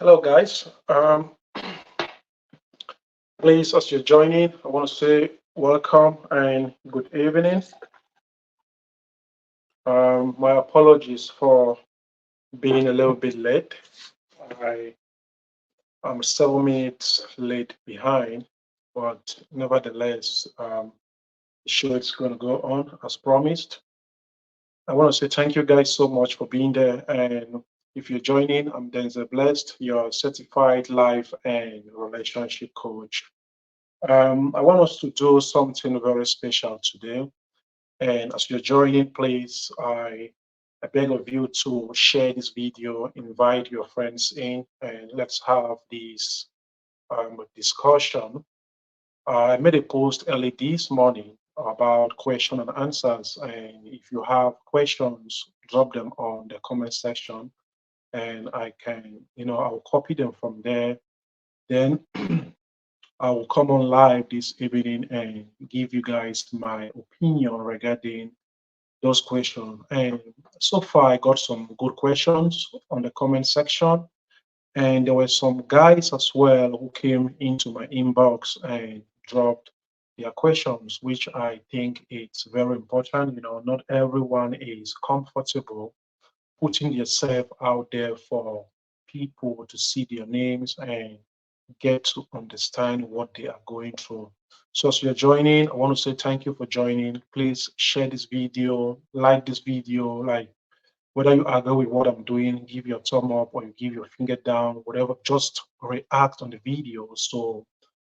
Hello, guys. Please, as you're joining, I want to say welcome and good evening. My apologies for being a little bit late. I am 7 minutes late behind, but nevertheless, the show is going to go on as promised. I want to say thank you guys so much for being there. And if you're joining, I'm Denzel Blessed, your certified life and relationship coach. I want us to do something very special today. And as you're joining, please, I beg of you to share this video, invite your friends in, and let's have this discussion. I made a post early this morning about question and answers. And if you have questions, drop them on the comment section and I can, I'll copy them from there. Then I will come on live this evening and give you guys my opinion regarding those questions. And so far, I got some good questions on the comment section. And there were some guys as well who came into my inbox and dropped their questions, which I think it's very important. Not everyone is comfortable putting yourself out there for people to see their names and get to understand what they are going through. So as you're joining, I want to say thank you for joining. Please share this video, like this video, like whether you agree with what I'm doing, give your thumb up or you give your finger down, whatever, just react on the video so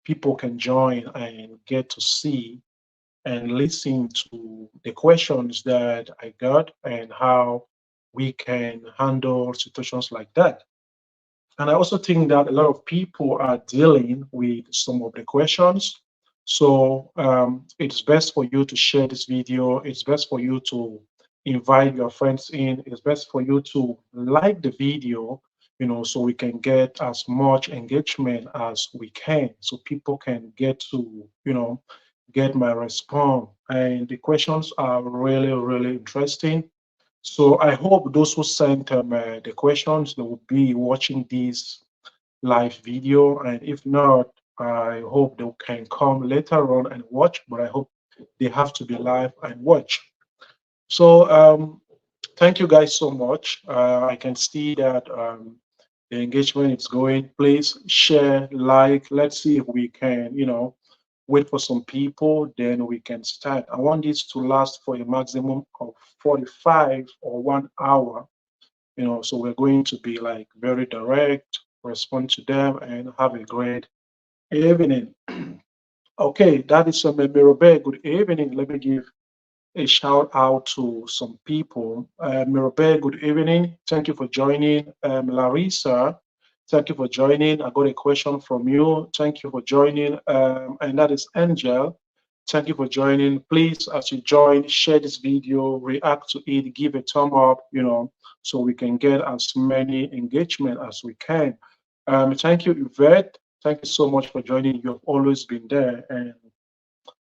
people can join and get to see and listen to the questions that I got and how we can handle situations like that. And I also think that a lot of people are dealing with some of the questions. So it's best for you to share this video. It's best for you to invite your friends in. It's best for you to like the video, so we can get as much engagement as we can, so people can get to, get my response. And the questions are really, really interesting. So I hope those who sent the questions, they will be watching this live video. And if not, I hope they can come later on and watch, but I hope they have to be live and watch. So thank you guys so much. I can see that the engagement is going. Please share, like, let's see if we can, wait for some people, then we can start. I want this to last for a maximum of 45 or 1 hour, so we're going to be like very direct, respond to them, and have a great evening. Okay, that is Mirobe. Good evening. Let me give a shout out to some people. Mirobe, good evening. Thank you for joining. Larissa, thank you for joining. I got a question from you. Thank you for joining. And that is Angel. Thank you for joining. Please, as you join, share this video, react to it, give a thumb up, so we can get as many engagement as we can. Thank you, Yvette. Thank you so much for joining. You have always been there. And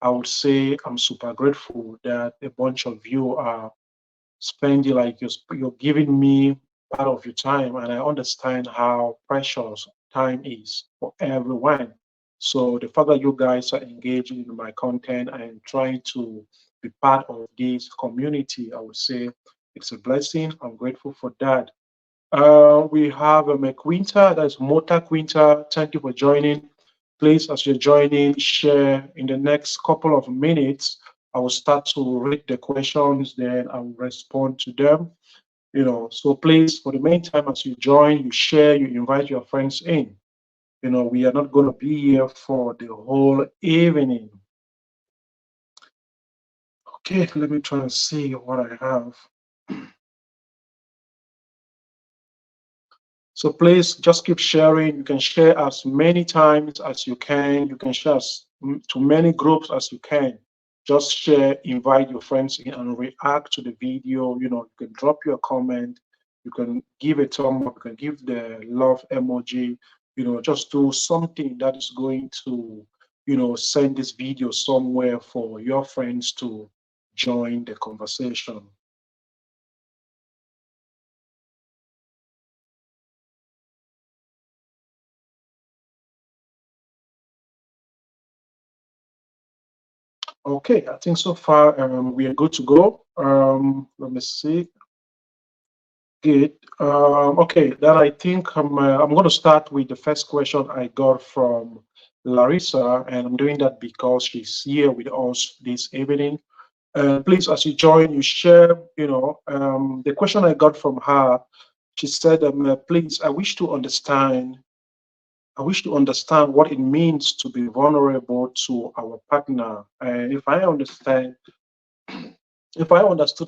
I would say I'm super grateful that a bunch of you are spending, like, you're giving me part of your time, and I understand how precious time is for everyone. So the fact that you guys are engaging in my content and trying to be part of this community, I would say it's a blessing. I'm grateful for that. We have a McQuinta, that's Mota Quinta. Thank you for joining. Please, as you're joining, share in the next couple of minutes. I will start to read the questions, then I will respond to them. So please, for the meantime, as you join, you share, you invite your friends in. We are not going to be here for the whole evening. Okay, let me try and see what I have. So please just keep sharing. You can share as many times as you can. You can share to many groups as you can. Just share, invite your friends in and react to the video. You can drop your comment. You can give a thumb up. You can give the love emoji. Just do something that is going to, send this video somewhere for your friends to join the conversation. Okay, I think so far we are good to go. Let me see. Good. Okay, then I think I'm going to start with the first question I got from Larissa, and I'm doing that because she's here with us this evening. Please, as you join, you share, the question I got from her. She said, please, I wish to understand what it means to be vulnerable to our partner. And if I understood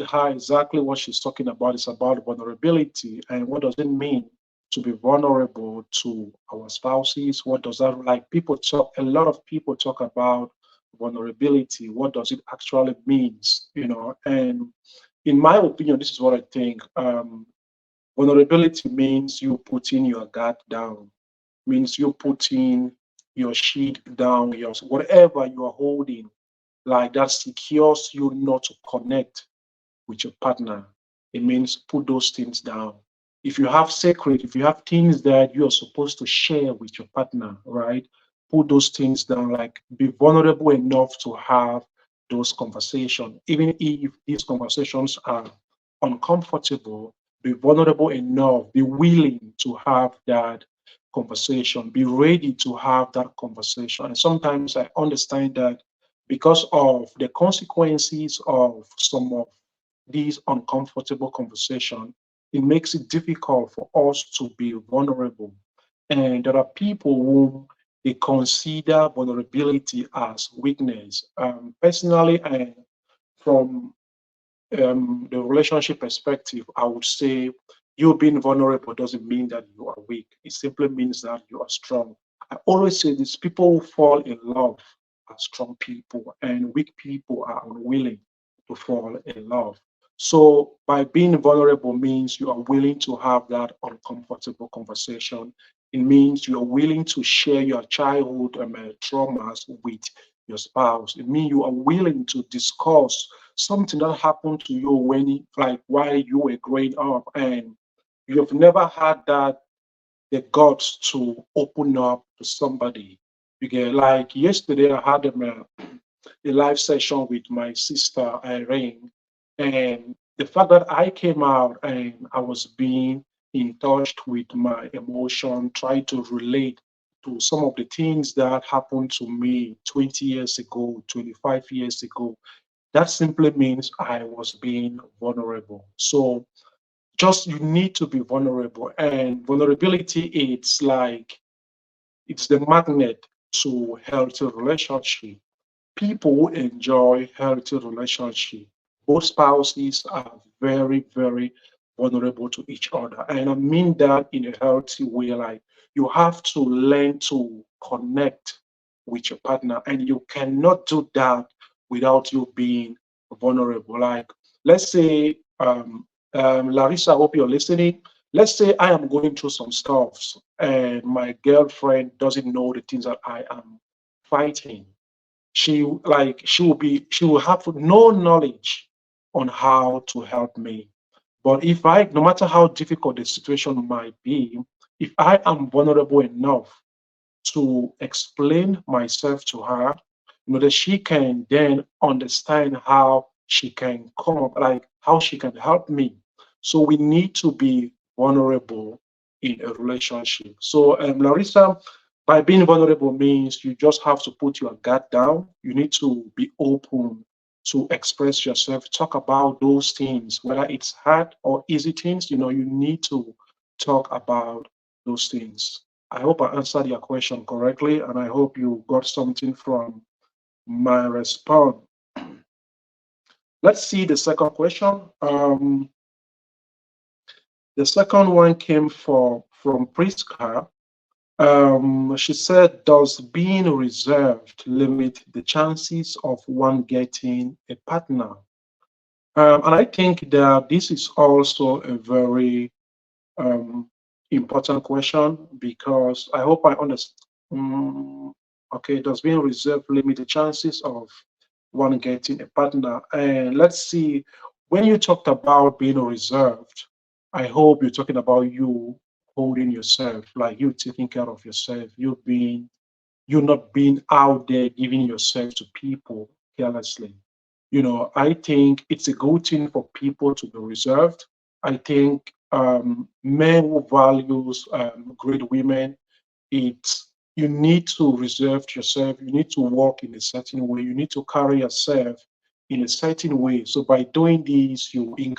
her exactly what she's talking about, is about vulnerability and what does it mean to be vulnerable to our spouses? What does that like? A lot of people talk about vulnerability. What does it actually means? And in my opinion, this is what I think. Vulnerability means you putting your guard down, means you putting your shield down, your whatever you are holding, like that secures you not to connect with your partner. It means put those things down. If you have things that you are supposed to share with your partner, right? Put those things down, like be vulnerable enough to have those conversations. Even if these conversations are uncomfortable, be vulnerable enough, be willing to have that conversation, be ready to have that conversation. And sometimes I understand that because of the consequences of some of these uncomfortable conversation, it makes it difficult for us to be vulnerable. And there are people who they consider vulnerability as weakness. Personally, and from the relationship perspective, I would say you being vulnerable doesn't mean that you are weak. It simply means that you are strong. I always say this: people who fall in love are strong people, and weak people are unwilling to fall in love. So, by being vulnerable means you are willing to have that uncomfortable conversation. It means you are willing to share your childhood traumas with your spouse. It means you are willing to discuss something that happened to you like while you were growing up, and you've never had the guts to open up to somebody. You get like yesterday, I had a live session with my sister Irene, and the fact that I came out and I was being in touch with my emotion, trying to relate to some of the things that happened to me 20 years ago, 25 years ago, that simply means I was being vulnerable. So just you need to be vulnerable. And vulnerability, it's the magnet to healthy relationship. People who enjoy healthy relationship, both spouses are very, very vulnerable to each other. And I mean that in a healthy way. Like you have to learn to connect with your partner, and you cannot do that without you being vulnerable. Like, let's say, Larissa, I hope you're listening. Let's say I am going through some stuff and my girlfriend doesn't know the things that I am fighting. She will have no knowledge on how to help me. But if I, no matter how difficult the situation might be, if I am vulnerable enough to explain myself to her, that she can then understand how she can come up, like how she can help me. So we need to be vulnerable in a relationship. So, Larissa, by being vulnerable means you just have to put your guard down. You need to be open to express yourself, talk about those things, whether it's hard or easy things, you need to talk about those things. I hope I answered your question correctly, and I hope you got something from my response. Let's see the second question. The second one came from Priska. She said, "Does being reserved limit the chances of one getting a partner?" And I think that this is also a very um, important question because I hope I understand. Okay, does being reserved limit the chances of one getting a partner? And let's see, when you talked about being reserved, I hope you're talking about you holding yourself, like you taking care of yourself, you not being out there giving yourself to people. carelessly. I think it's a good thing for people to be reserved. I think men who values great women, it's you need to reserve yourself. You need to walk in a certain way. You need to carry yourself in a certain way. So by doing this,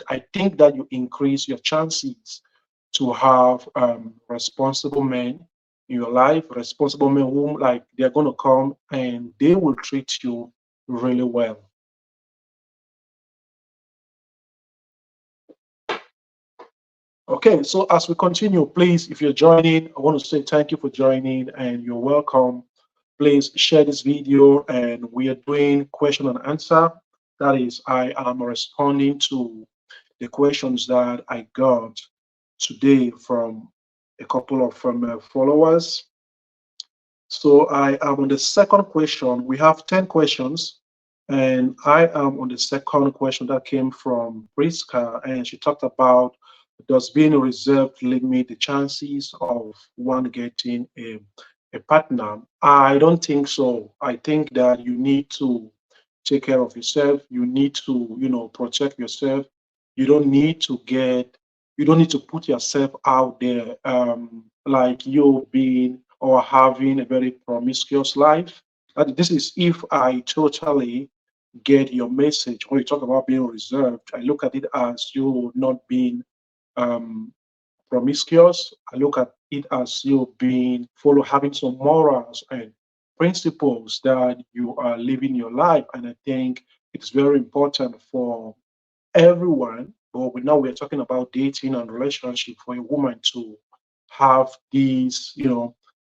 I think that you increase your chances to have responsible men in your life, responsible men whom like they're going to come and they will treat you really well. Okay, so as we continue, please, if you're joining, I want to say thank you for joining and you're welcome. Please share this video and we are doing question and answer. That is, I am responding to the questions that I got today from a couple of followers. So I am on the second question. We have 10 questions, and I am on the second question that came from Priska, and she talked about does being reserved limit the chances of one getting a partner? I don't think so. I think that you need to take care of yourself. You need to, protect yourself. You don't need to get, you don't need to put yourself out there like you being or having a very promiscuous life. And this is if I totally get your message. When you talk about being reserved, I look at it as you not being um, promiscuous. I look at it as you being having some morals and principles that you are living your life. And I think it's very important for everyone, but now we're talking about dating and relationship for a woman to have these,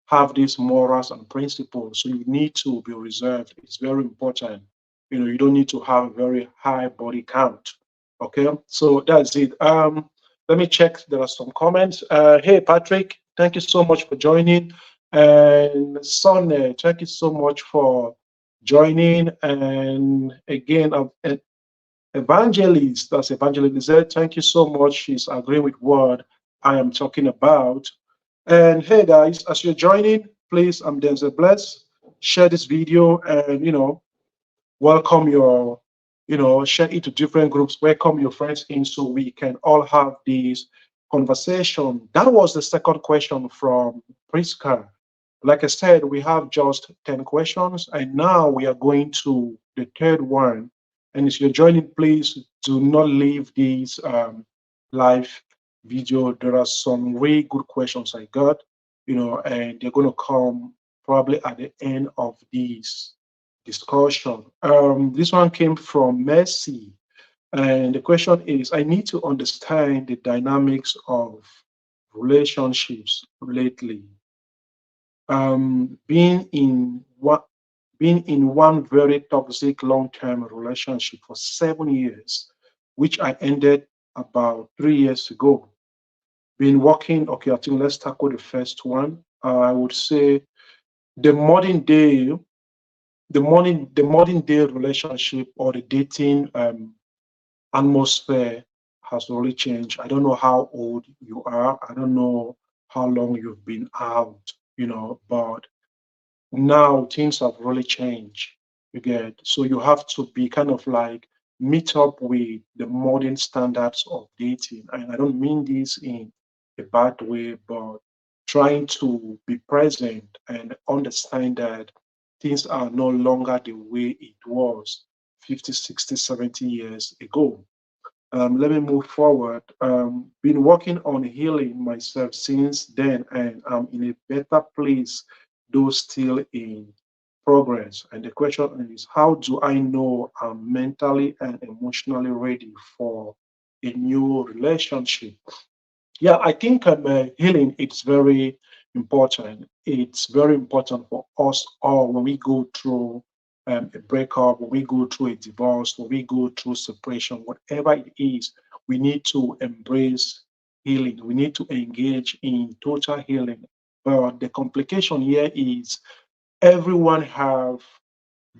have these morals and principles. So you need to be reserved. It's very important. You don't need to have a very high body count. Okay, so that's it. Let me check. There are some comments. Hey, Patrick, thank you so much for joining. And Sonne, thank you so much for joining. And again, Evangelist, that's Evangelist Lizette. Thank you so much. She's agreeing with what I am talking about. And hey guys, as you're joining, please, I'm Denzel Bless. Share this video and welcome your, share it to different groups, welcome your friends in so we can all have this conversation. That was the second question from Priska. Like I said, we have just 10 questions, and now we are going to the third one. And if you're joining, please do not leave this live video. There are some really good questions I got, and they're going to come probably at the end of this discussion. This one came from Mercy, and the question is I need to understand the dynamics of relationships lately. Being in one very toxic long-term relationship for 7 years, which I ended about 3 years ago. Been working, okay, I think let's tackle the first one. I would say the modern day, the modern day relationship or the dating atmosphere has really changed. I don't know how old you are. I don't know how long you've been out, but now things have really changed. You get so you have to be kind of like meet up with the modern standards of dating. And I don't mean this in a bad way, but trying to be present and understand that things are no longer the way it was 50, 60, 70 years ago. Let me move forward. Been working on healing myself since then, and I'm in a better place, though still in progress. And the question is, how do I know I'm mentally and emotionally ready for a new relationship? Yeah, I think healing it's very important. It's very important for us all when we go through a breakup, when we go through a divorce, when we go through separation, whatever it is, we need to embrace healing. We need to engage in total healing. But the complication here is everyone have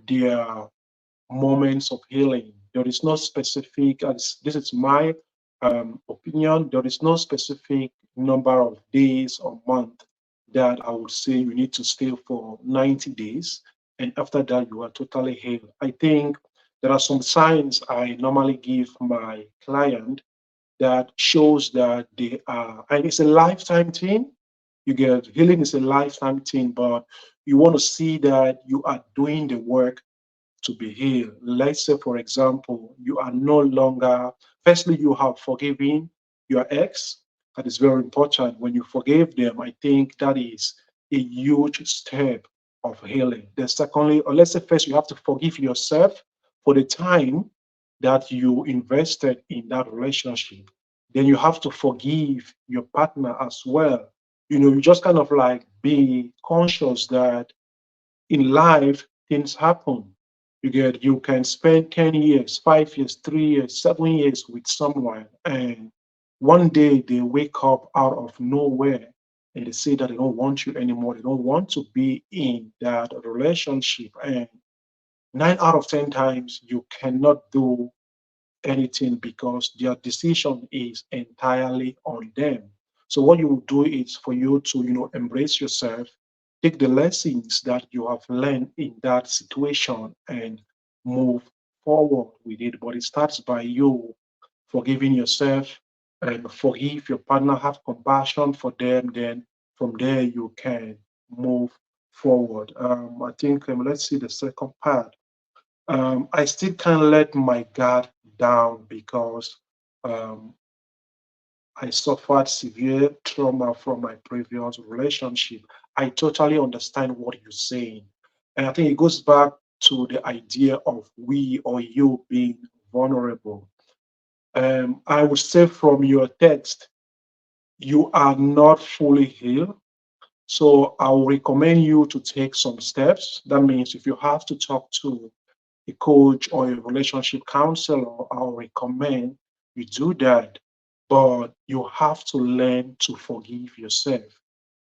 their moments of healing. There is no specific, as this is my opinion, there is no specific number of days or month that I would say you need to stay for 90 days. and after that you are totally healed. I think there are some signs I normally give my client that shows that they are, and it's a lifetime thing. You get healing is a lifetime thing, but you want to see that you are doing the work to be healed. Let's say, for example, you are no longer, firstly, you have forgiven your ex. That is very important. When you forgive them, I think that is a huge step of healing. Then, secondly, or let's say, first, you have to forgive yourself for the time that you invested in that relationship. Then you have to forgive your partner as well. You just kind of like be conscious that in life, things happen. You can spend 10 years, 5 years, 3 years, 7 years with someone, and one day they wake up out of nowhere and they say that they don't want you anymore. They don't want to be in that relationship. And 9 out of 10 times, you cannot do anything because their decision is entirely on them. So what you will do is for you to, embrace yourself, take the lessons that you have learned in that situation and move forward with it. But it starts by you forgiving yourself and forgive your partner, have compassion for them. Then from there you can move forward. I think let's see the second part. I still can't let my guard down because um, I suffered severe trauma from my previous relationship. I totally understand what you're saying. And I think it goes back to the idea of we or you being vulnerable. I would say from your text, you are not fully healed. So I will recommend you to take some steps. That means if you have to talk to a coach or a relationship counselor, I'll recommend you do that. But you have to learn to forgive yourself.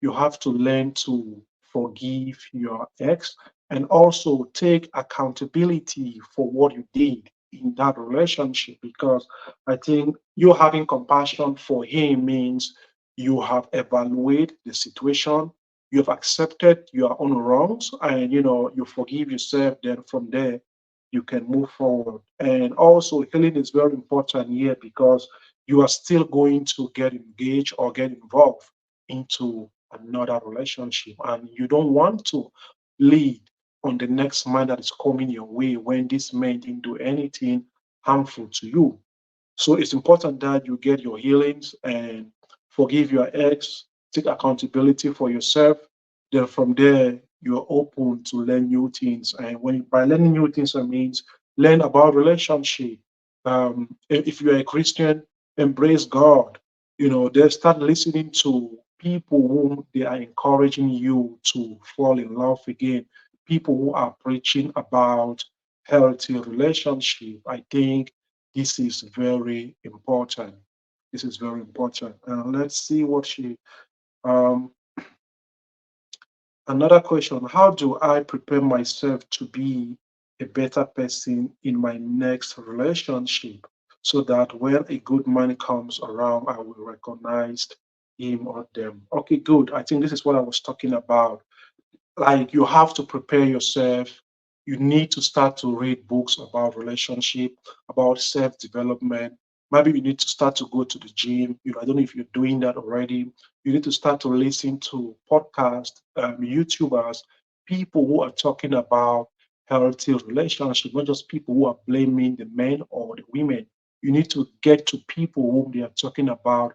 You have to learn to forgive your ex and also take accountability for what you did in that relationship because I think you having compassion for him means you have evaluated the situation, you have accepted your own wrongs, and you forgive yourself. Then from there you can move forward. And also, healing is very important here because you are still going to get engaged or get involved into another relationship, and you don't want to lead on the next man that is coming your way when this man didn't do anything harmful to you. So it's important that you get your healings and forgive your ex, take accountability for yourself. Then from there, you're open to learn new things. And when by learning new things, I means learn about relationship. If you're a Christian, embrace God. They start listening to people whom they are encouraging you to fall in love again. People who are preaching about healthy relationship. I think this is very important. This is very important. Let's see what she. Um, Another question: how do I prepare myself to be a better person in my next relationship, so that when a good man comes around, I will recognize him or them? Okay, good. I think this is what I was talking about. Like you have to prepare yourself. You need to start to read books about relationship, about self-development. Maybe you need to start to go to the gym. I don't know if you're doing that already. You need to start to listen to podcasts, YouTubers, people who are talking about healthy relationship, not just people who are blaming the men or the women. You need to get to people whom they are talking about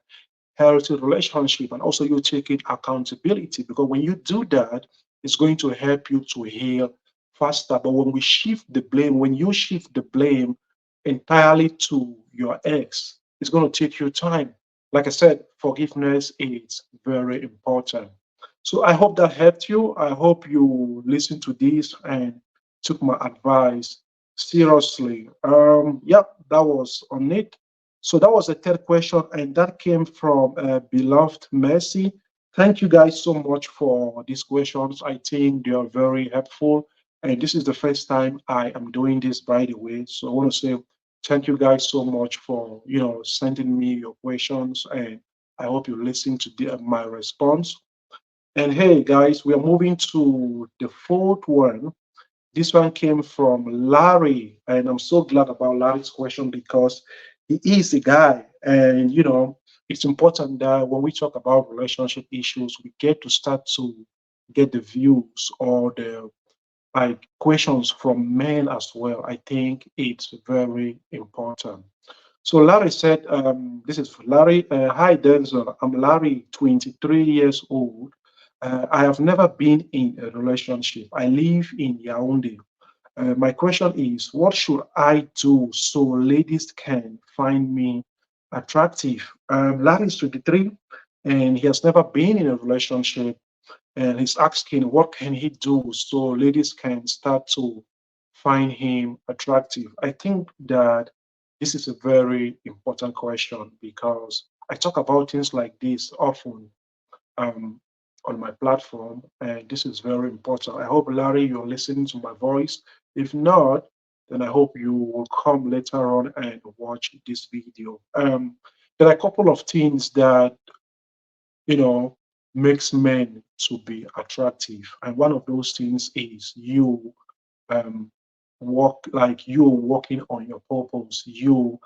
healthy relationship, and also you taking accountability, because when you do that, it's going to help you to heal faster. But when we shift the blame, when you shift the blame entirely to your ex, it's going to take you time. Like I said, forgiveness is very important. So I hope that helped you. I hope you listened to this and took my advice seriously. Yep, that was on it. So that was the third question, and that came from beloved Mercy. Thank you guys so much for these questions. I think they are very helpful, and this is the first time I am doing this, by the way. So I want to say thank you guys so much for sending me your questions, and I hope you listen to my response. And hey, guys, we are moving to the fourth one. This one came from Larry, and I'm so glad about Larry's question because he is a guy, and it's important that when we talk about relationship issues, we get to start to get the views or the like questions from men as well. I think it's very important. So Larry said, this is for Larry. Hi, Denzel. I'm Larry, 23 years old. I have never been in a relationship. I live in Yaoundé. My question is, what should I do so ladies can find me attractive? Larry is 23 and he has never been in a relationship, and he's asking what can he do so ladies can start to find him attractive. I think that this is a very important question because I talk about things like this often um, on my platform, and this is very important. I hope, Larry, you're listening to my voice. If not, then I hope you will come later on and watch this video. There are a couple of things that you know, makes men to be attractive. And one of those things is you um, you working on your purpose, you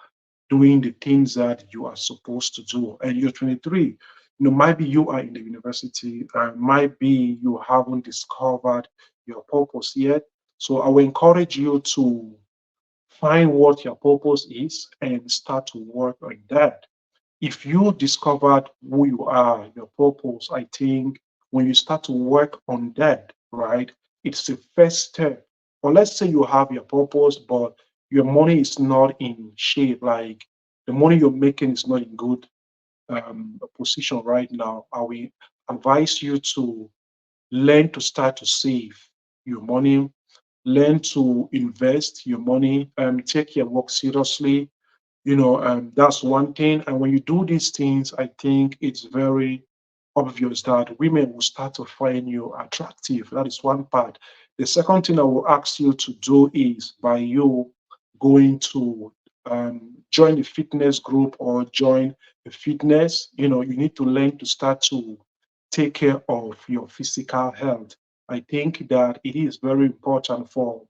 doing the things that you are supposed to do. And you're 23. Maybe you are in the university, might be you haven't discovered your purpose yet. So I will encourage you to find what your purpose is and start to work on that. If you discovered who you are, your purpose, I think when you start to work on that, right, it's the first step. Or let's say you have your purpose, but your money is not in shape, like the money you're making is not in good position right now. I will advise you to learn to start to save your money, learn to invest your money, take your work seriously, that's one thing. And when you do these things, I think it's very obvious that women will start to find you attractive. That is one part. The second thing I will ask you to do is by you going to join the fitness group or join the fitness, you need to learn to start to take care of your physical health. I think that it is very important for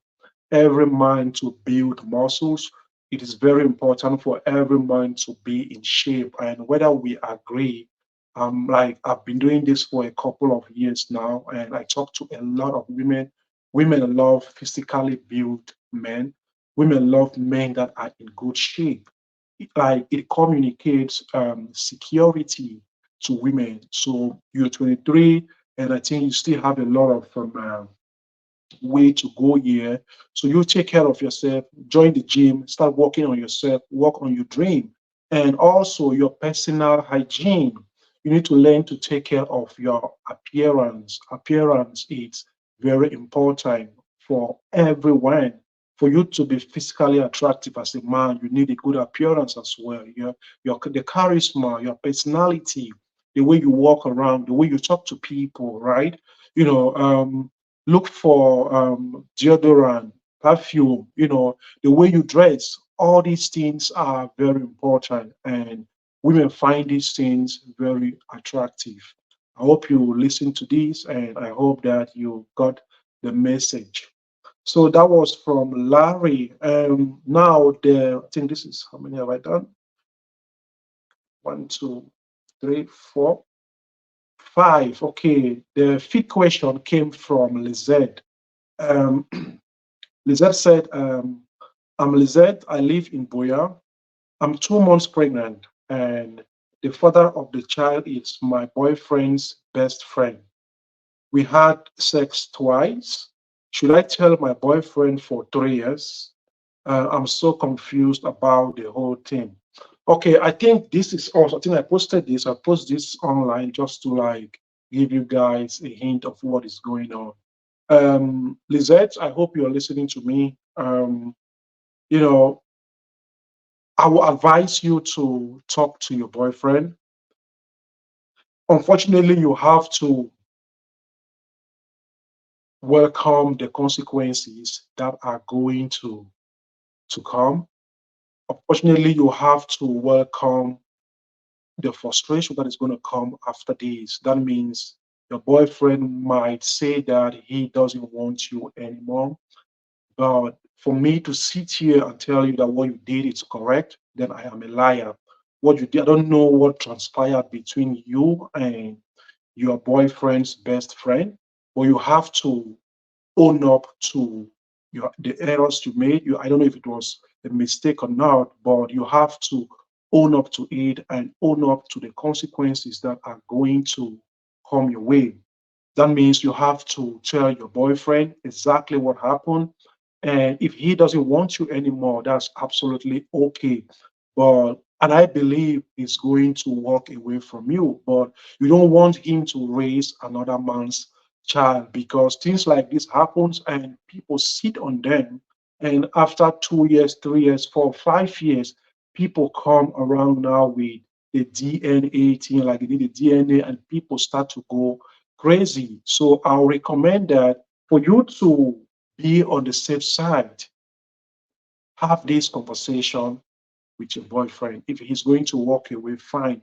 every man to build muscles. It is very important for every man to be in shape. And whether we agree, like I've been doing this for a couple of years now, and I talk to a lot of women. Women love physically built men. Women love men that are in good shape. It communicates security to women. So you're 23, and I think you still have a lot of way to go here. So you take care of yourself, join the gym, start working on yourself, work on your dream, and also your personal hygiene. You need to learn to take care of your appearance. Appearance is very important for everyone. For you to be physically attractive as a man, you need a good appearance as well. The charisma, your personality, the way you walk around, the way you talk to people, right? You know, look for deodorant, perfume, the way you dress. All these things are very important, and women find these things very attractive. I hope you listen to this, and I hope that you got the message. So that was from Larry. I think this is how many have I done? One, two, three, four, five. Okay, the fifth question came from Lizette. Um, Lizette said, I'm Lizette. I live in Boya. I'm 2 months pregnant, and the father of the child is my boyfriend's best friend. We had sex twice. Should I tell my boyfriend for 3 years? I'm so confused about the whole thing. Okay, I think this is also, I think I posted this online just to like give you guys a hint of what is going on. Lizette, I hope you're listening to me. You know, I will advise you to talk to your boyfriend. Unfortunately, you have to welcome the consequences that are going to come. Unfortunately, you have to welcome the frustration that is going to come after this. That means your boyfriend might say that he doesn't want you anymore. But for me to sit here and tell you that what you did is correct, then I am a liar. What you did, I don't know what transpired between you and your boyfriend's best friend, but you have to own up to the errors you made. I don't know if it was a mistake or not, but you have to own up to it and own up to the consequences that are going to come your way. That means you have to tell your boyfriend exactly what happened. And if he doesn't want you anymore, that's absolutely okay. And I believe he's going to walk away from you, but you don't want him to raise another man's child, because things like this happens and people sit on them. And after 2 years, 3 years, 4, 5 years, people come around now with the DNA thing, like they did the DNA, and people start to go crazy. So I'll recommend that for you to be on the safe side, have this conversation with your boyfriend. If he's going to walk away, fine.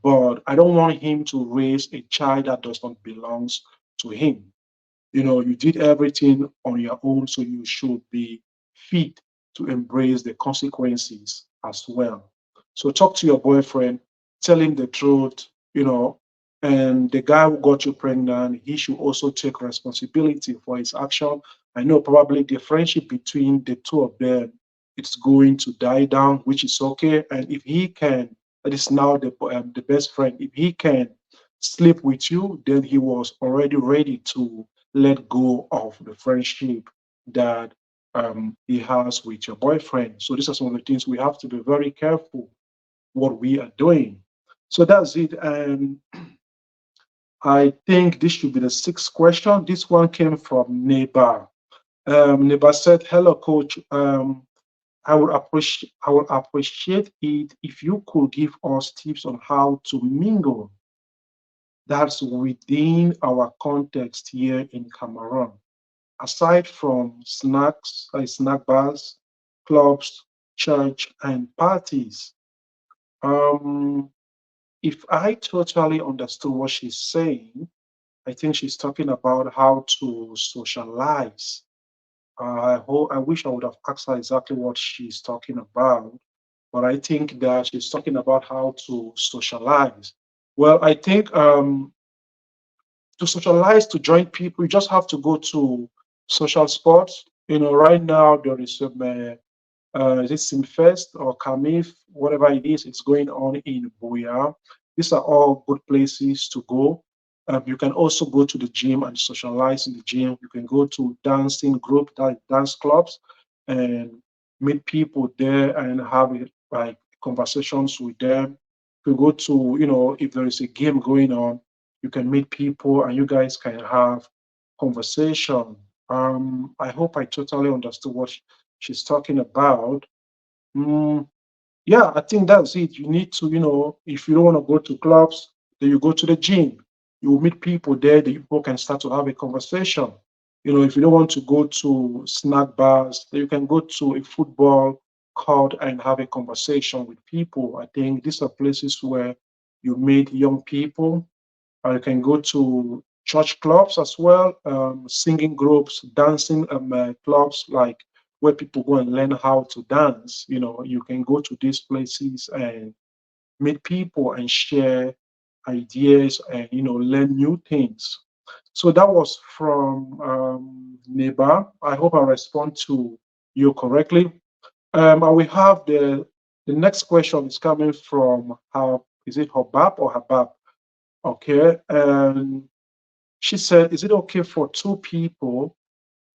But I don't want him to raise a child that does not belong to him. You did everything on your own, so you should be fit to embrace the consequences as well. So talk to your boyfriend, tell him the truth, and the guy who got you pregnant, he should also take responsibility for his action. I know probably the friendship between the two of them, it's going to die down, which is okay. And if he can, that is now the best friend, if he can sleep with you, then he was already ready to let go of the friendship that he has with your boyfriend. So these are some of the things we have to be very careful what we are doing. So that's it. And I think this should be the sixth question. This one came from Neighbor. Neighbor said, "Hello, coach. I would appreciate it if you could give us tips on how to mingle that's within our context here in Cameroon, aside from snack bars, clubs, church, and parties." Um, if I totally understood what she's saying, I think she's talking about how to socialize. I wish I would have asked her exactly what she's talking about, but I think that she's talking about how to socialize. Well, I think to socialize, to join people, you just have to go to social sports. Right now there is is it Simfest or Kamif, whatever it is, it's going on in Buea. These are all good places to go. You can also go to the gym and socialize in the gym. You can go to dancing group, dance clubs, and meet people there and have like conversations with them. You go to, if there is a game going on, you can meet people and you guys can have conversation. I hope I totally understood what she's talking about. Mm, yeah, I think that's it. You need to, if you don't want to go to clubs, then you go to the gym. You will meet people there. The people can start to have a conversation. If you don't want to go to snack bars, then you can go to a football court and have a conversation with people. I think these are places where you meet young people. You can go to church clubs as well, singing groups, dancing clubs, like where people go and learn how to dance. You can go to these places and meet people and share ideas and learn new things. So that was from Neba. I hope I respond to you correctly. And we have the next question is coming from how is it Habab or Habab? Okay. And she said, "Is it okay for two people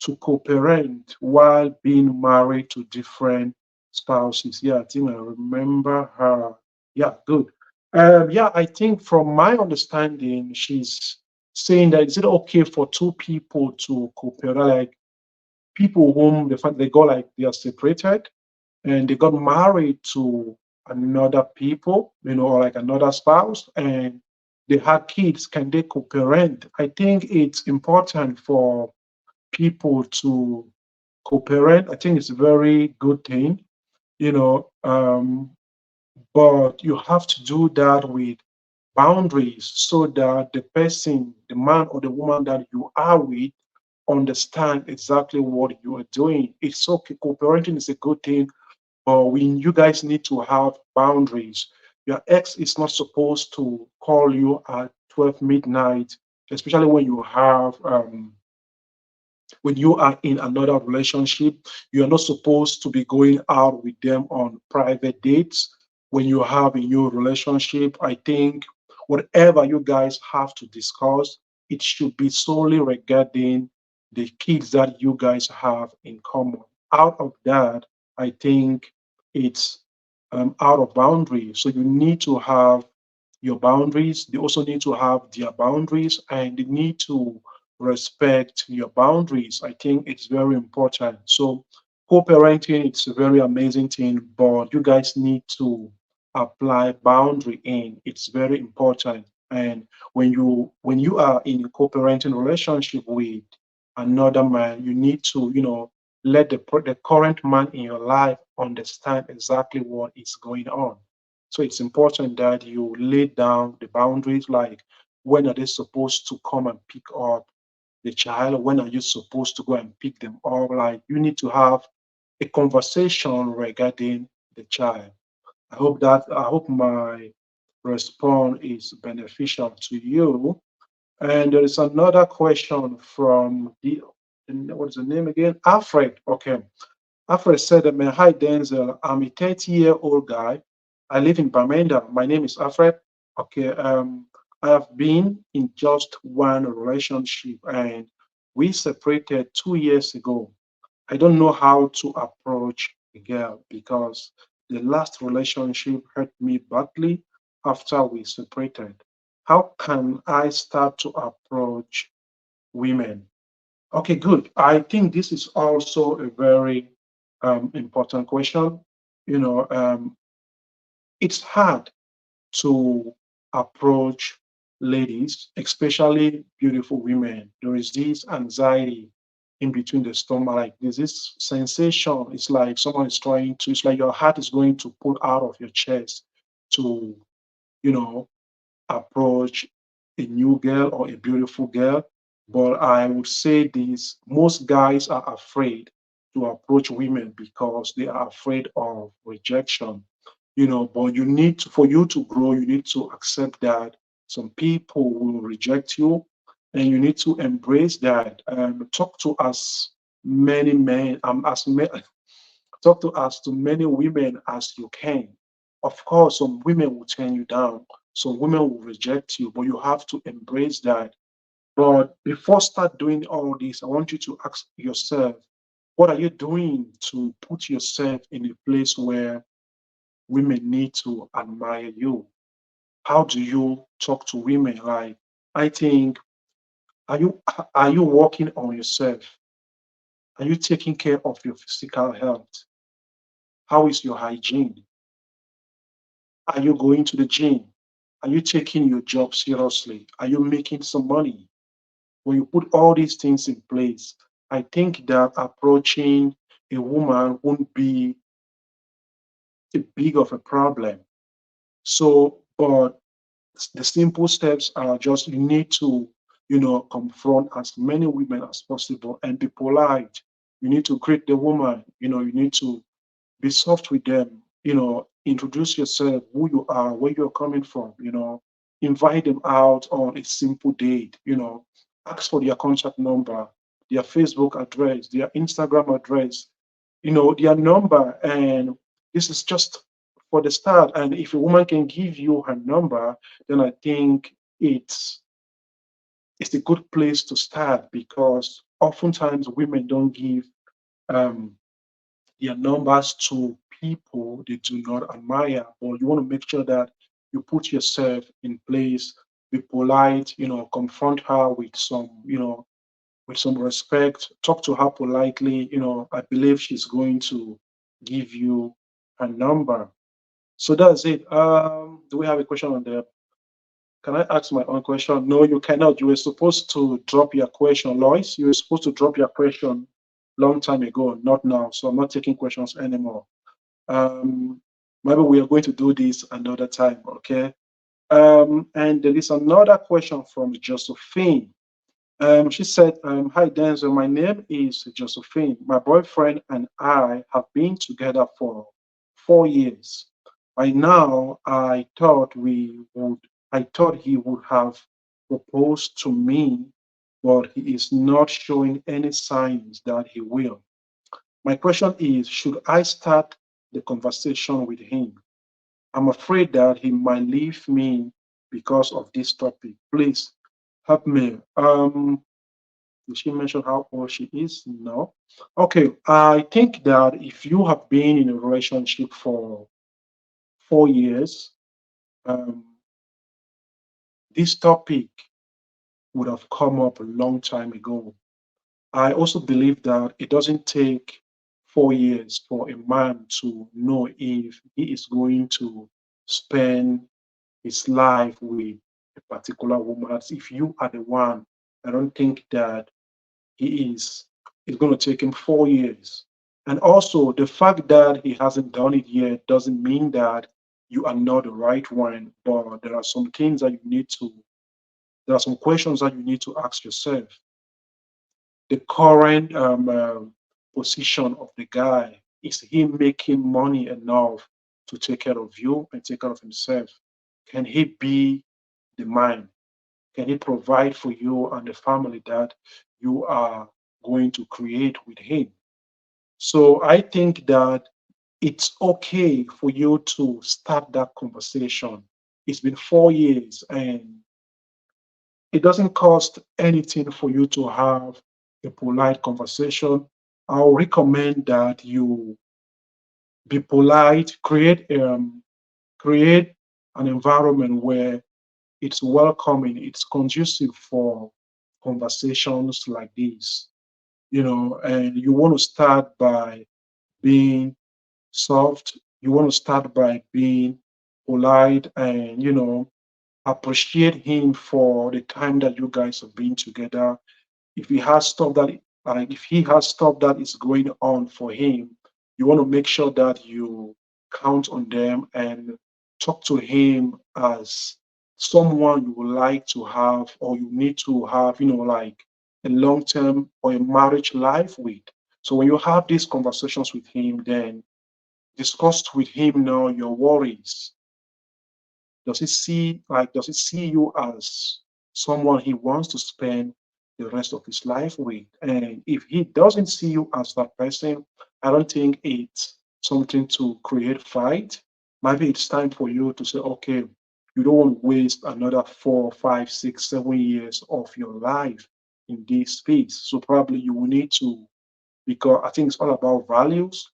to co-parent while being married to different spouses?" Yeah, I think I remember her. Yeah, good. Yeah, I think from my understanding, she's saying that is it okay for two people to co-parent, like people whom the fact they got like they are separated and they got married to another people, or like another spouse, and they had kids, can they co-parent? I think it's important for people to co-parent. I think it's a very good thing, you know, but you have to do that with boundaries so that the person, the man or the woman that you are with, understand exactly what you are doing. It's okay. Co-parenting is a good thing, but when you guys need to have boundaries. Your ex is not supposed to call you at 12 midnight, especially when you are in another relationship. You're not supposed to be going out with them on private dates when you have a new relationship. I think whatever you guys have to discuss, it should be solely regarding the kids that you guys have in common. Out of that, I think it's out of boundary. So you need to have your boundaries. They also need to have their boundaries, and they need to respect your boundaries. I think it's very important. So co-parenting, it's a very amazing thing, but you guys need to apply boundary in. It's very important. And when you are in a co-parenting relationship with another man, you need to, let the current man in your life understand exactly what is going on. So it's important that you lay down the boundaries, like when are they supposed to come and pick up the child? When are you supposed to go and pick them up? Like you need to have a conversation regarding the child. I hope my response is beneficial to you. And there is another question from what is the name again? Alfred. Okay. Alfred said, hi, Denzel. I'm a 30-year-old guy. I live in Bamenda. My name is Alfred. Okay. I have been in just one relationship and we separated 2 years ago. I don't know how to approach a girl because the last relationship hurt me badly after we separated. How can I start to approach women? Okay, good. I think this is also a very important question. You know, it's hard to approach ladies, especially beautiful women. There is this anxiety in between the stomach, like there's this sensation. It's like someone is trying to, it's like your heart is going to pull out of your chest to, you know, approach a new girl or a beautiful girl. But I would say this, most guys are afraid to approach women because they are afraid of rejection. But you need to, for you to grow, you need to accept that some people will reject you, and you need to embrace that. Talk to as many men, talk to as to many women as you can. Of course, some women will turn you down, some women will reject you, but you have to embrace that. But before start doing all this, I want you to ask yourself, what are you doing to put yourself in a place where women need to admire you? How do you talk to women? Like, I think, are you working on yourself? Are you taking care of your physical health? How is your hygiene? Are you going to the gym? Are you taking your job seriously? Are you making some money? When you put all these things in place, I think that approaching a woman won't be a big of a problem. So, but the simple steps are just you need to, confront as many women as possible and be polite. You need to greet the woman, you need to be soft with them, introduce yourself, who you are, where you're coming from, invite them out on a simple date, ask for their contact number, their Facebook address, their Instagram address, their number. And this is just for the start. And if a woman can give you her number, then I think it's a good place to start, because oftentimes women don't give um, their numbers to people they do not admire. But you want to make sure that you put yourself in place, be polite, confront her with some respect, talk to her politely. I believe she's going to give you a number. So that's it. Do we have a question on there? Can I ask my own question? No, you cannot. You were supposed to drop your question, Lois. You were supposed to drop your question long time ago, not now. So I'm not taking questions anymore. Um, Maybe we are going to do this another time, okay? And there is another question from Josephine. She said, "Hi Denzel, my name is Josephine. My boyfriend and I have been together for 4 years. By now, I thought he would have proposed to me, but he is not showing any signs that he will. My question is, should I start the conversation with him? I'm afraid that he might leave me because of this topic. Please help me." Did she mention how old she is? No. Okay, I think that if you have been in a relationship for 4 years, um, this topic would have come up a long time ago. I also believe that it doesn't take 4 years for a man to know if he is going to spend his life with a particular woman. As if you are the one, I don't think that he is it's going to take him 4 years. And also, the fact that he hasn't done it yet doesn't mean that you are not the right one. But there are some things that there are some questions that you need to ask yourself. The current position of the guy, is he making money enough to take care of you and take care of himself? Can he be the man? Can he provide for you and the family that you are going to create with him? So I think that it's okay for you to start that conversation. It's been 4 years and it doesn't cost anything for you to have a polite conversation. I'll recommend that you be polite, create an environment where it's welcoming, it's conducive for conversations like this, and you want to start by being soft. You want to start by being polite and, appreciate him for the time that you guys have been together. If he has stuff that if he has stuff that is going on for him, you want to make sure that you count on them and talk to him as someone you would like to have or you need to have, like a long-term or a marriage life with. So when you have these conversations with him, then discuss with him now your worries. Does he see you as someone he wants to spend the rest of his life with? And if he doesn't see you as that person, I don't think it's something to create fight. Maybe it's time for you to say, okay, you don't want to waste another 4, 5, 6, 7 years of your life in this space. So probably you will need to, because I think it's all about values.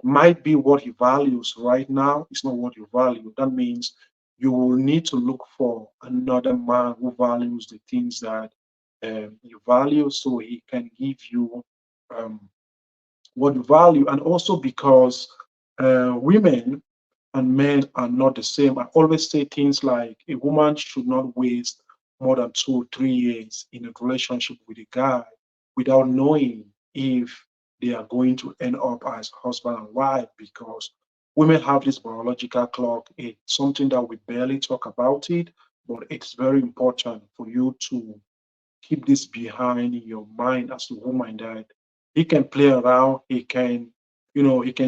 Might be what he values right now is not what you value. That means you will need to look for another man who values the things that you value, so he can give you um, what you value. And also because women and men are not the same. I always say things like a woman should not waste more than 2 3 years in a relationship with a guy without knowing if they are going to end up as husband and wife, because women have this biological clock. It's something that we barely talk about it, but it's very important for you to keep this behind in your mind as a woman that he can play around, he can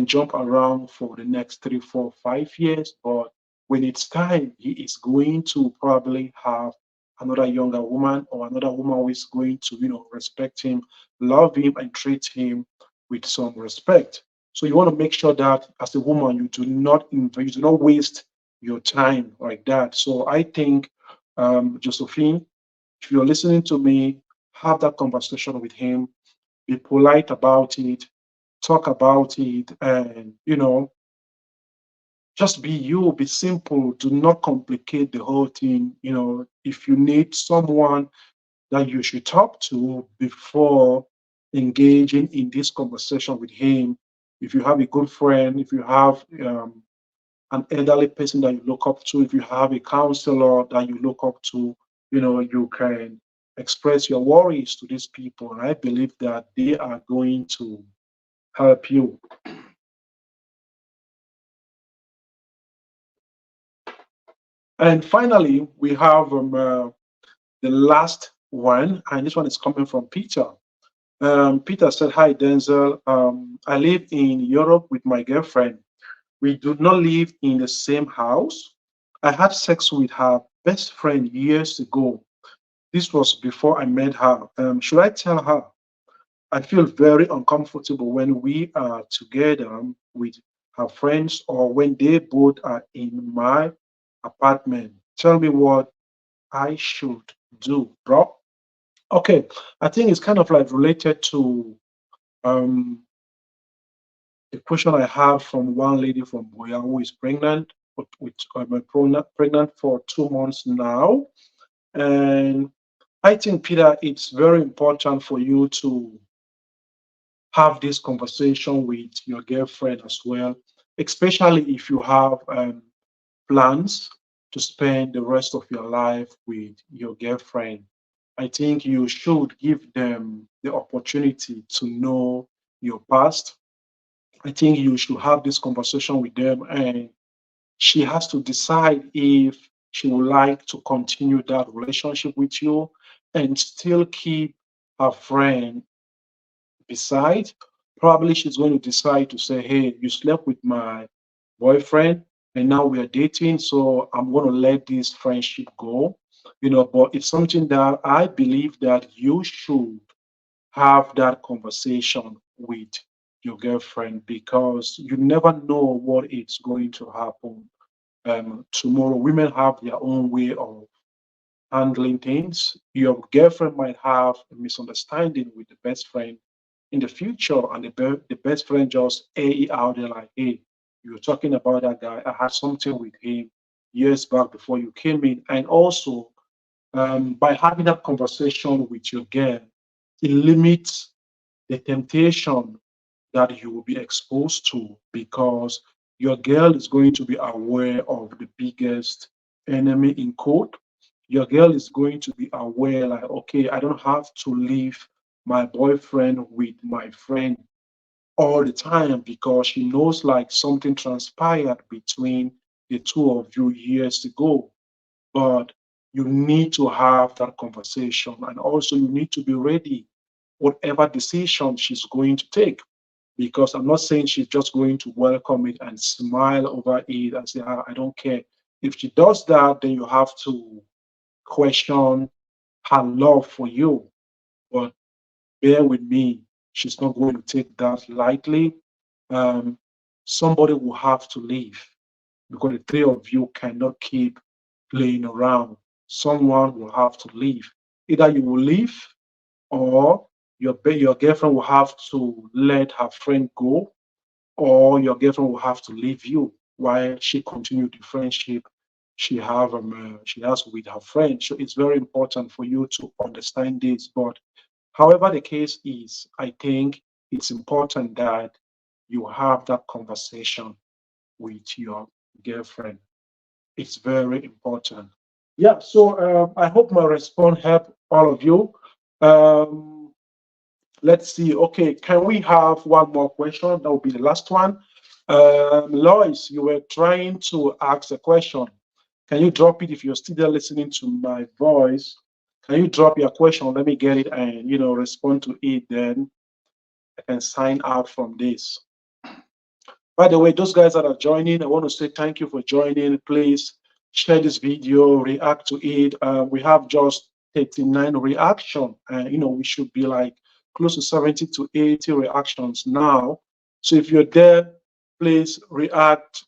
jump around for the next 3, 4, 5 years, but when it's time, he is going to probably have another younger woman or another woman who is going to, respect him, love him, and treat him with some respect. So you want to make sure that as a woman, you do not waste your time like that. So I think, Josephine, if you're listening to me, have that conversation with him, be polite about it, talk about it, and just be you, be simple, do not complicate the whole thing. If you need someone that you should talk to before engaging in this conversation with him, if you have a good friend, if you have an elderly person that you look up to, if you have a counselor that you look up to, you can express your worries to these people. And I believe that they are going to help you. And finally, we have the last one, and this one is coming from Peter. Peter said, "Hi, Denzel. I live in Europe with my girlfriend. We do not live in the same house. I had sex with her best friend years ago. This was before I met her. Should I tell her? I feel very uncomfortable when we are together with her friends or when they both are in my apartment. Tell me what I should do, bro." Okay, I think it's kind of like related to um, the question I have from one lady from Boya who is pregnant with pregnant for 2 months now. And I think, Peter, it's very important for you to have this conversation with your girlfriend as well, especially if you have plans to spend the rest of your life with your girlfriend. I think you should give them the opportunity to know your past. I think you should have this conversation with them, and she has to decide if she would like to continue that relationship with you and still keep her friend beside. Probably she's going to decide to say, "Hey, you slept with my boyfriend and now we are dating, so I'm going to let this friendship go." But it's something that I believe that you should have that conversation with your girlfriend, because you never know what is going to happen tomorrow. Women have their own way of handling things. Your girlfriend might have a misunderstanding with the best friend in the future, and the best friend just air it out there like, "Hey, you were talking about that guy. I had something with him years back before you came in." And also, by having that conversation with your girl, it limits the temptation that you will be exposed to, because your girl is going to be aware of the biggest enemy in quote. Your girl is going to be aware, like, okay, I don't have to leave my boyfriend with my friend all the time, because she knows like something transpired between the two of you years ago. But you need to have that conversation, and also you need to be ready whatever decision she's going to take, because I'm not saying she's just going to welcome it and smile over it and say, "Ah, I don't care." If she does that, then you have to question her love for you. But bear with me, she's not going to take that lightly. Um, Somebody will have to leave, because the three of you cannot keep playing around. Someone will have to leave. Either you will leave, or your girlfriend will have to let her friend go, or your girlfriend will have to leave you while she continued the friendship she has with her friend. So it's very important for you to understand this. But however the case is, I think it's important that you have that conversation with your girlfriend. It's very important. Yeah. So I hope my response helped all of you. Um, Let's see. Okay, can we have one more question? That will be the last one. Lois, you were trying to ask a question. Can you drop it if you're still there listening to my voice? Can you drop your question? Let me get it and respond to it. Then I can sign out from this. By the way, those guys that are joining, I want to say thank you for joining. Please share this video, react to it. We have just 39 reaction, and we should be like close to 70 to 80 reactions now. So if you're there, please react.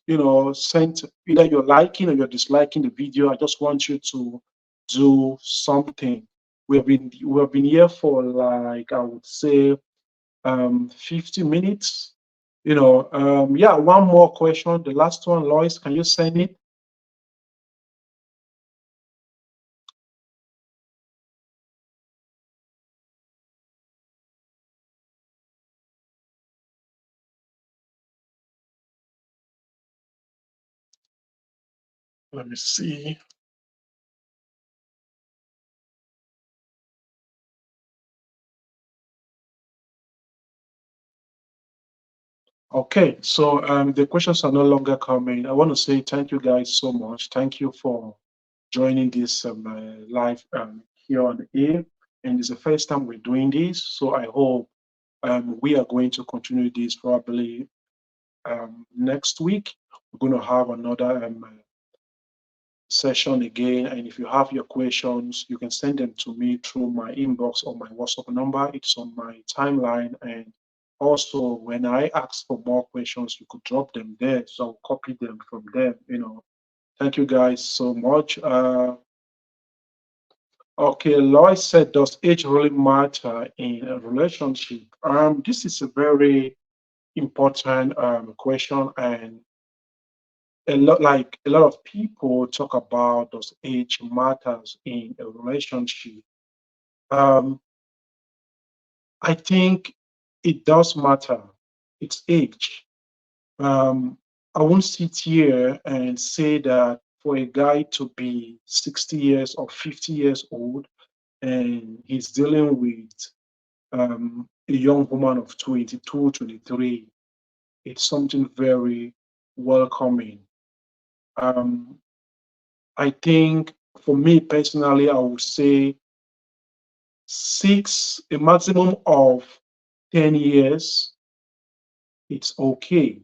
Send either you're liking or you're disliking the video. I just want you to do something. We have been here for, like, I would say 50 minutes. Yeah, one more question. The last one, Lois, can you send it? Let me see. Okay, so the questions are no longer coming. I want to say thank you guys so much. Thank you for joining this live here on the air. and it's the first time we're doing this. So I hope we are going to continue this probably next week. We're going to have another session again. And if you have your questions, you can send them to me through my inbox or my WhatsApp number. It's on my timeline. And also, when I ask for more questions, you could drop them there. So I'll copy them from them. Thank you guys so much. Okay, Lois said, does age really matter in a relationship? This is a very important question, and a lot of people talk about does age matters in a relationship. Um, I think it does matter. It's age. Um, I won't sit here and say that for a guy to be 60 years or 50 years old and he's dealing with a young woman of 22, 23, it's something very welcoming. Um, I think for me personally, I would say a maximum of 10 years, it's okay.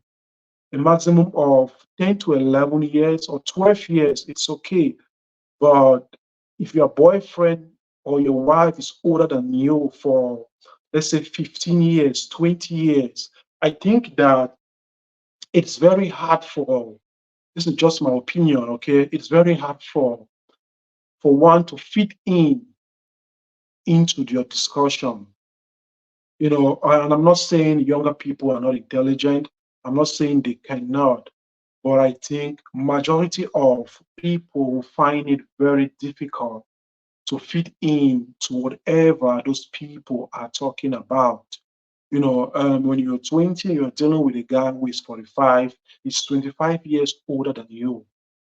A maximum of 10 to 11 years or 12 years, it's okay. But if your boyfriend or your wife is older than you for, let's say, 15 years, 20 years, I think that it's very hard for, this is just my opinion, okay? It's very hard for one to fit into your discussion. And I'm not saying younger people are not intelligent. I'm not saying they cannot, but I think majority of people find it very difficult to fit in to whatever those people are talking about. When you're 20, you're dealing with a guy who is 45, he's 25 years older than you.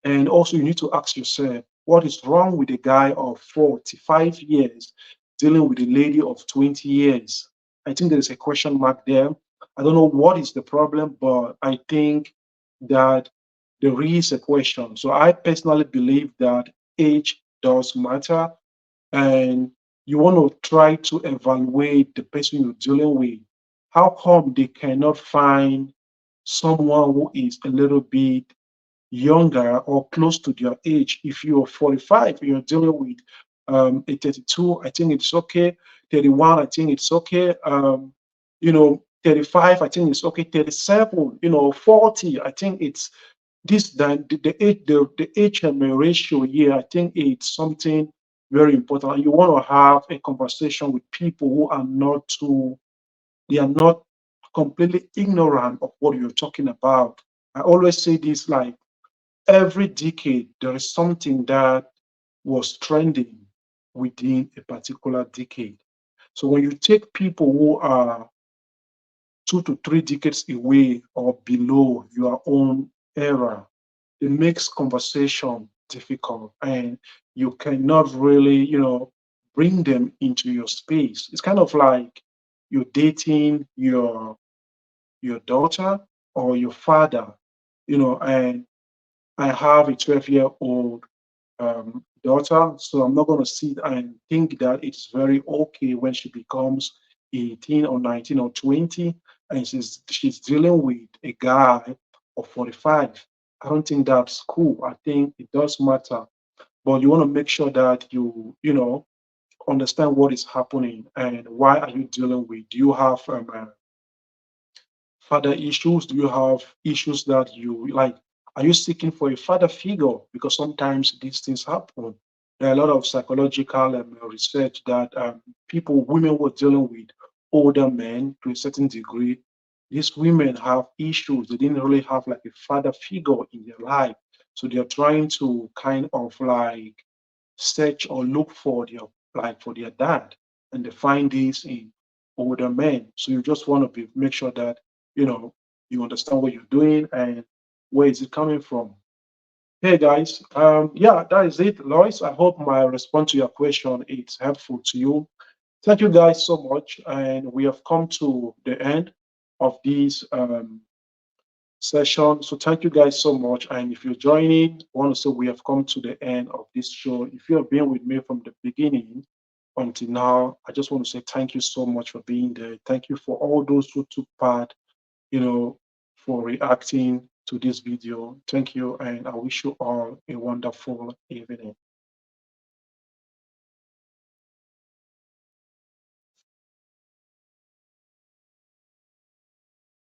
And also, you need to ask yourself, what is wrong with a guy of 45 years dealing with a lady of 20 years? I think there's a question mark there. I don't know what is the problem, but I think that there is a question. So I personally believe that age does matter, and you want to try to evaluate the person you're dealing with. How come they cannot find someone who is a little bit younger or close to their age? If you're 45, you're dealing with a 32, I think it's okay. 31, I think it's okay. 35, I think it's okay. 37, 40, I think it's this the age ratio here. I think it's something very important. And you want to have a conversation with people who are not too, they are not completely ignorant of what you're talking about. I always say this, like, every decade there is something that was trending within a particular decade. So when you take people who are 2 to 3 decades away or below your own era, it makes conversation difficult, and you cannot really, bring them into your space. It's kind of like you're dating your daughter or your father, and I have a 12-year-old daughter, so I'm not going to sit and think that it's very okay when she becomes 18 or 19 or 20 and she's dealing with a guy of 45. I don't think that's cool. I think it does matter, but you want to make sure that you understand what is happening and why are you dealing with. Do you have father issues? Do you have issues that you like? Are you seeking for a father figure? Because sometimes these things happen. There are a lot of psychological research that women were dealing with older men to a certain degree. These women have issues. They didn't really have like a father figure in their life. So they're trying to kind of like search or look for their dad, and they find this in older men. So you just want to make sure that you understand what you're doing and where is it coming from. Hey guys, yeah, that is it, Lois. I hope my response to your question is helpful to you. Thank you guys so much, and we have come to the end of this session. So thank you guys so much. And if you're joining, I want to say we have come to the end of this show. If you have been with me from the beginning, until now, I just want to say thank you so much for being there. Thank you for all those who took part, for reacting to this video. Thank you, and I wish you all a wonderful evening.